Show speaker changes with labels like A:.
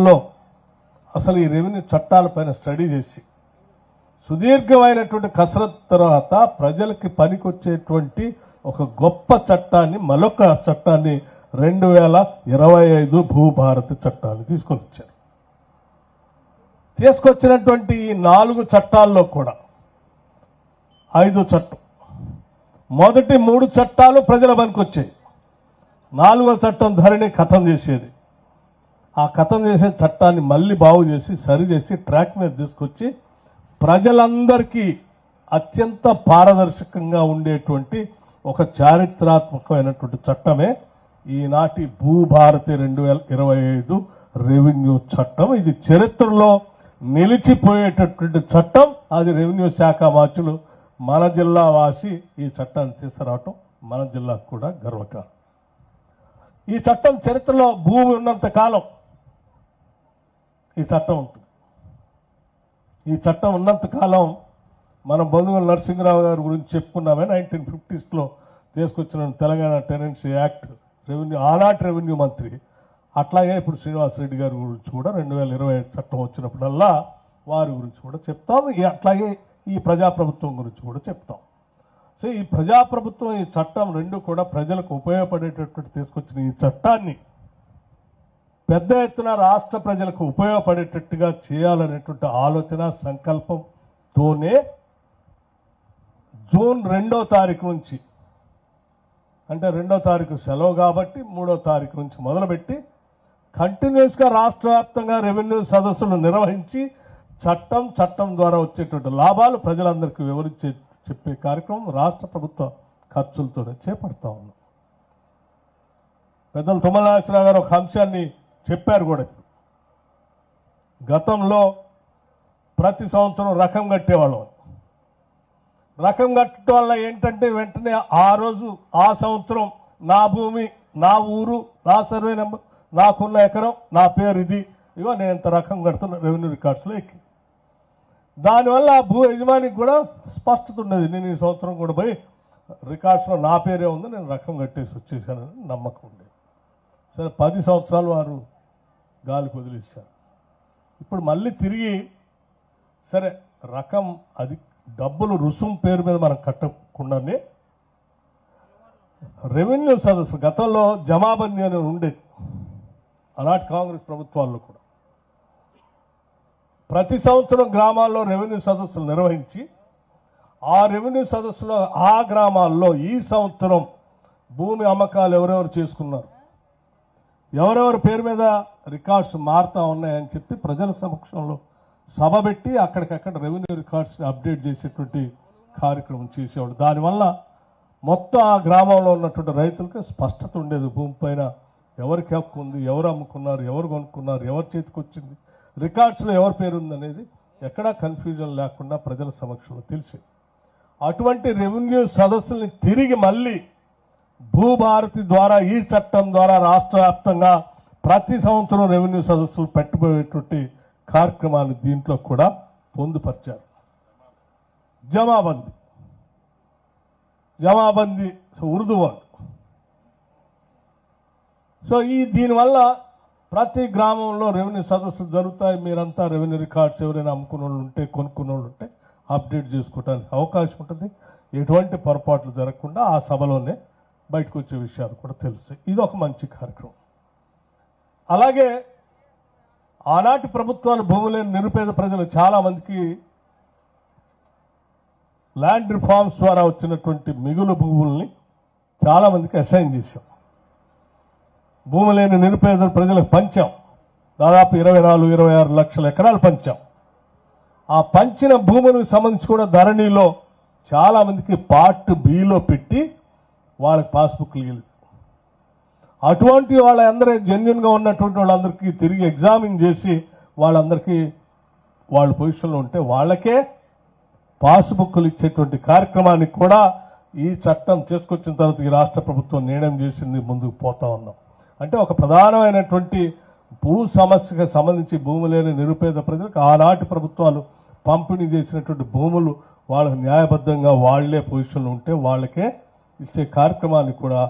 A: సంవత్సరాల్లో అసలు ఈ రెవెన్యూ చట్టాలపైన స్టడీ చేసి సుదీర్ఘమైనటువంటి కసరత్తు తర్వాత ప్రజలకి పనికొచ్చేటువంటి ఒక గొప్ప చట్టాన్ని, మరొక చట్టాన్ని 2025 భూభారతి చట్టాన్ని తీసుకొని వచ్చారు. తీసుకొచ్చినటువంటి ఈ 4 చట్టాల్లో కూడా 5వ చట్టం, మొదటి 3 చట్టాలు ప్రజల పనికొచ్చాయి. 4వ చట్టం ధరణి ఖతం చేసేది. ఆ ఖతం చేసే చట్టాన్ని మళ్ళీ బాగు చేసి సరిచేసి ట్రాక్ మీద తీసుకొచ్చి ప్రజలందరికీ అత్యంత పారదర్శకంగా ఉండేటువంటి ఒక చారిత్రాత్మకమైనటువంటి చట్టమే ఈనాటి భూభారతి 2025 రెవెన్యూ చట్టం. ఇది చరిత్రలో నిలిచిపోయేటటువంటి చట్టం. అది రెవెన్యూ శాఖ మార్చులు మన జిల్లా వాసి ఈ చట్టాన్ని తీసుకురావటం మన జిల్లాకు కూడా గర్వకారణం. ఈ చట్టం చరిత్రలో భూమి ఉన్నంత కాలం ఈ చట్టం ఉంటుంది. ఈ చట్టం ఉన్నంత కాలం మన బంధువుల నరసింహరావు గారి గురించి చెప్పుకున్నామే. 1950s తీసుకొచ్చిన తెలంగాణ టెనెన్సీ యాక్ట్, రెవెన్యూ, ఆనాటి రెవెన్యూ మంత్రి. అట్లాగే ఇప్పుడు శ్రీనివాసరెడ్డి గారి గురించి కూడా 2025 చట్టం వచ్చినప్పుడల్లా వారి గురించి కూడా చెప్తాం. అట్లాగే ఈ ప్రజాప్రభుత్వం గురించి కూడా చెప్తాం. సో ఈ ప్రజాప్రభుత్వం, ఈ చట్టం రెండు కూడా ప్రజలకు ఉపయోగపడేటటువంటి తీసుకొచ్చిన ఈ చట్టాన్ని పెద్ద ఎత్తున రాష్ట్ర ప్రజలకు ఉపయోగపడేటట్టుగా చేయాలనేటువంటి ఆలోచన సంకల్పంతోనే జూన్ 2వ తారీఖు నుంచి, అంటే 2వ తారీఖు సెలవు కాబట్టి 3వ తారీఖు నుంచి మొదలుపెట్టి కంటిన్యూస్గా రాష్ట్ర వ్యాప్తంగా రెవెన్యూ సదస్సులు నిర్వహించి చట్టం ద్వారా వచ్చేటువంటి లాభాలు ప్రజలందరికీ వివరించి చెప్పే కార్యక్రమం రాష్ట్ర ప్రభుత్వ ఖర్చులతోనే చేపడతా ఉన్నాం. పెద్దలు తుమ్మల నాగేశ్వరరావు గారు ఒక అంశాన్ని చెప్పారు కూడా. గతంలో ప్రతి సంవత్సరం రకం కట్టేవాళ్ళం. రకం కట్టడం వల్ల ఏంటంటే వెంటనే ఆ రోజు ఆ సంవత్సరం నా భూమి, నా ఊరు, నా సర్వే నెంబర్, నాకున్న ఎకరం, నా పేరు ఇది, ఇవో నేను ఎంత రకం కడుతున్నా రెవెన్యూ రికార్డ్స్లో ఎక్కి. దానివల్ల ఆ భూ యజమానికి కూడా స్పష్టత ఉండేది. నేను ఈ సంవత్సరం కూడా పోయి రికార్డ్స్లో నా పేరే ఉంది, నేను రకం కట్టేసి వచ్చేసానని నమ్మకం ఉండేది. సరే 10 సంవత్సరాలు వారు గాలికి వదిలేశారు. ఇప్పుడు మళ్ళీ తిరిగి సరే రకం అది డబ్బులు రుసుము పేరు మీద మనం కట్టకుండానే రెవెన్యూ సదస్సు, గతంలో జమాబందీ అని ఉండేది అలాంటి కాంగ్రెస్ ప్రభుత్వాల్లో కూడా, ప్రతి సంవత్సరం గ్రామాల్లో రెవెన్యూ సదస్సులు నిర్వహించి ఆ రెవెన్యూ సదస్సులో ఆ గ్రామాల్లో ఈ సంవత్సరం భూమి అమ్మకాలు ఎవరెవరు చేసుకున్నారు, ఎవరెవరి పేరు మీద రికార్డ్స్ మారుతా ఉన్నాయని చెప్పి ప్రజల సమక్షంలో సభ పెట్టి అక్కడికక్కడ రెవెన్యూ రికార్డ్స్ని అప్డేట్ చేసేటువంటి కార్యక్రమం చేసేవాడు. దానివల్ల మొత్తం ఆ గ్రామంలో ఉన్నటువంటి రైతులకి స్పష్టత ఉండేది. భూమి పైన ఎవరికి హక్కు ఉంది, ఎవరు అమ్ముకున్నారు, ఎవరు కొనుక్కున్నారు, ఎవరి చేతికి వచ్చింది, రికార్డ్స్లో ఎవరి పేరు ఉందనేది ఎక్కడా కన్ఫ్యూజన్ లేకుండా ప్రజల సమక్షంలో తెలిసి అటువంటి రెవెన్యూ సదస్సుల్ని తిరిగి మళ్ళీ భూభారతి ద్వారా, ఈ చట్టం ద్వారా రాష్ట్ర వ్యాప్తంగా ప్రతి సంవత్సరం రెవెన్యూ సదస్సులు పెట్టబోయేటువంటి కార్యక్రమాన్ని దీంట్లో కూడా పొందుపరిచారు. జమాబందీ ఉర్దూ వర్డ్. సో దీనివల్ల ప్రతి గ్రామంలో రెవెన్యూ సదస్సులు జరుగుతాయి. మీరంతా రెవెన్యూ రికార్డ్స్ ఎవరైనా అమ్ముకున్న వాళ్ళు ఉంటే, కొనుక్కున్న వాళ్ళు ఉంటే అప్డేట్ చేసుకోవడానికి అవకాశం ఉంటుంది. ఎటువంటి పొరపాట్లు జరగకుండా ఆ సభలోనే బయటకు వచ్చే విషయాలు కూడా తెలుస్తాయి. ఇది ఒక మంచి కార్యక్రమం. అలాగే ఆనాటి ప్రభుత్వాలు భూమి లేని నిరుపేద ప్రజలు చాలామందికి ల్యాండ్ రిఫార్మ్స్ ద్వారా వచ్చినటువంటి మిగులు భూముల్ని చాలామందికి అసైన్ చేశాం. భూమి లేని నిరుపేద ప్రజలకు పంచాం. దాదాపు 24-26 లక్షల ఎకరాలు పంచాం. ఆ పంచిన భూములకు సంబంధించి కూడా ధరణిలో చాలామందికి పార్ట్ బిలో పెట్టి వాళ్ళకి పాస్బుక్లు ఇవ్వలేదు. అటువంటి వాళ్ళందరూ జెన్యున్గా ఉన్నటువంటి వాళ్ళందరికీ తిరిగి ఎగ్జామిన్ చేసి వాళ్ళందరికీ వాళ్ళ పొజిషన్లో ఉంటే వాళ్ళకే పాస్బుక్లు ఇచ్చేటువంటి కార్యక్రమానికి కూడా ఈ చట్టం చేసుకొచ్చిన తర్వాత ఈ రాష్ట్ర ప్రభుత్వం నిర్ణయం చేసింది. ముందుకు పోతా ఉన్నాం. అంటే ఒక ప్రధానమైనటువంటి భూ సమస్యకు సంబంధించి భూమి లేని నిరుపేద ప్రజలకు ఆనాటి ప్రభుత్వాలు పంపిణీ చేసినటువంటి భూములు వాళ్ళకు న్యాయబద్ధంగా వాళ్లే పొజిషన్లో ఉంటే వాళ్ళకే ఇచ్చే కార్యక్రమాన్ని కూడా